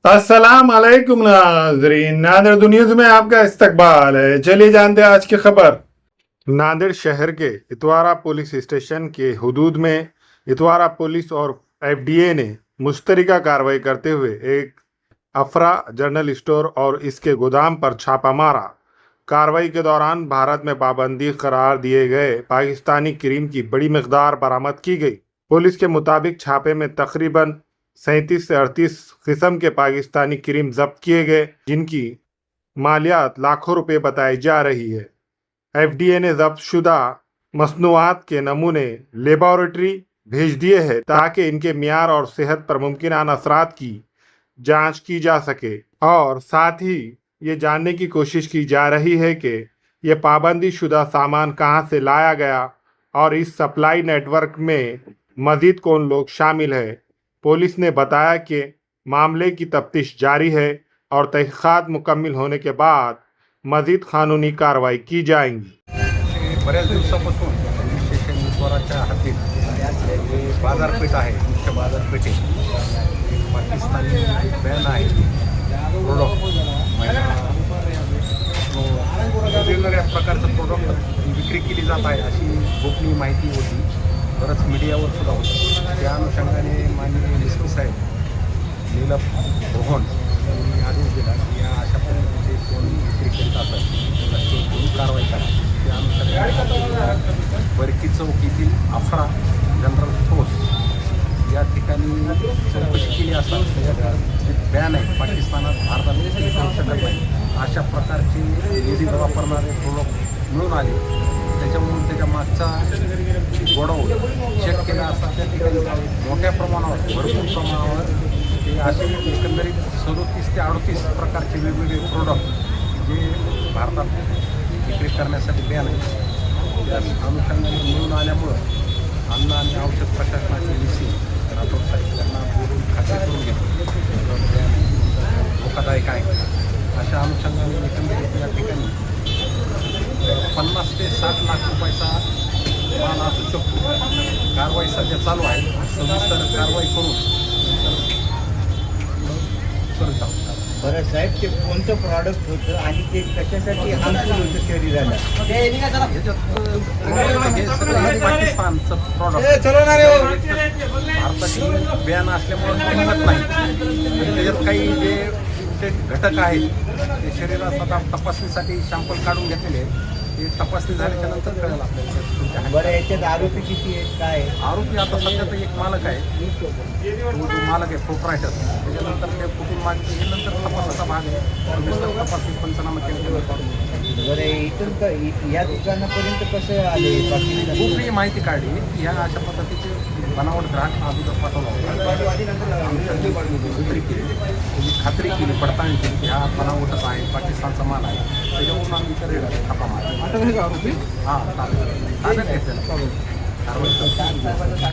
अस्सलाम अलैकुम नाजरीन, नादिर दुनिया में आपका इस्तकबाल है। चलिए जानते हैं आज की खबर। नांदेड़ शहर के इतवारा पुलिस स्टेशन के हुदूद में इतवारा पुलिस और एफडीए ने मुश्तरका कार्रवाई करते हुए एक अफरा जनरल स्टोर और इसके गोदाम पर छापा मारा। कार्रवाई के दौरान भारत में पाबंदी करार दिए गए पाकिस्तानी क्रीम की बड़ी मकदार बरामद की गई। पुलिस के मुताबिक छापे में तकरीबन 37 से 38 किस्म के पाकिस्तानी क्रीम जब्त किए गए, जिनकी मालियात लाखों रुपए बताई जा रही है। एफडीए ने जब्त शुदा मसनूआत के नमूने लेबोरेटरी भेज दिए हैं ताकि इनके मियार और सेहत पर मुमकिन असरात की जांच की जा सके, और साथ ही ये जानने की कोशिश की जा रही है कि ये पाबंदी शुदा सामान कहां से लाया गया और इस सप्लाई नेटवर्क में मजीद कौन लोग शामिल है। पुलिस ने बताया कि मामले की तफ्तीश जारी है और तहकीकात मुकम्मल होने के बाद मजीद कानूनी कार्रवाई की जाएंगी। बऱ्याच दिवसापासून पोलीस स्टेशन इतवाराच्या हद्दीत जे बाजारपेठ आहे, मुख्य बाजारपेठेत पाकिस्तानी बॅन आहे प्रोडक्ट वेगवेगळ्या प्रकारचं प्रोडक्ट विक्री केली जात आहे अशी गोपनीय माहिती होती. बरंच मीडियावर सुद्धा होतं. त्या अनुषंगाने माननीय एस पी साहेब नीलम रोहन यांनी आदेश दिला की या अशा पद्धतीचे कोण विक्री करीत असेल त्याला घेऊन कारवाई करा. त्या अनुषंगाने बरकी चौक येथील अफरा जनरल स्टोर्स या ठिकाणी चौकशी केली असता त्याच्यात जे बॅन आहे पाकिस्तानात भारतात विक्री करू शकत नाही अशा प्रकारचे लेडीज वापरणारे प्रोडक्ट मिळून आले. त्याच्यामुळे त्याच्या मागचा गोडाऊन चेक केला असता त्या ठिकाणी मोठ्या प्रमाणावर भरपूर प्रमाणावर ते असे एकंदरीत 37 ते 38 प्रकारचे वेगवेगळे प्रोडक्ट जे भारतात विक्री करण्यासाठी बॅन आहे त्या अनुषंगाने मिळून आल्यामुळं अन्न आणि औषध प्रशासनाचे VC राठोड साहेब यांना बोलून खात्री करून घेतली धोकादायक आहे. अशा अनुषंगाने एकंदरीत या ठिकाणी 50 ते 60 लाख रुपयाचा माल असू शकतो. कारवाई सध्या चालू आहे. सविस्तर कारवाई करून करत आहोत. बरं साहेब, ते कोणतं प्रॉडक्ट होतं आणि ते कशासाठी हार्मफुल होतं शरीराला? हे सगळं पाकिस्तानचं प्रॉडक्ट भारताची बॅन असल्यामुळे मिळत नाही. त्याच्यात काही जे घटक आहेत ते शरीरात तपासणीसाठी सॅम्पल काढून घेतलेले आहेत. ते तपासणी झाल्याच्या नंतर कळेल आपल्याला. बरं, याच्यात आरोपी किती आहेत, काय आरोपी आता सध्या तर एक मालक आहे, तो जो मालक आहे प्रोप्रायटर. त्याच्यानंतर ते कुठून मागते हे नंतर तपासाचा भाग आहे. तपासणी पंचनामा केले. बरं, इथून या दुकानापर्यंत कसं आले पाकिस्तान? खूप माहिती काढली की ह्या अशा पद्धतीचे बनावट ग्राहक अगोदर पाठवला होता. विक्री केली, त्याची खात्री केली, पडताळणी केली की हा बनावटच आहे, पाकिस्तानचा माल आहे. त्याच्यावरून आम्ही इतर छापा मारला. हां, ताब्यात घेतलेला कारवाई.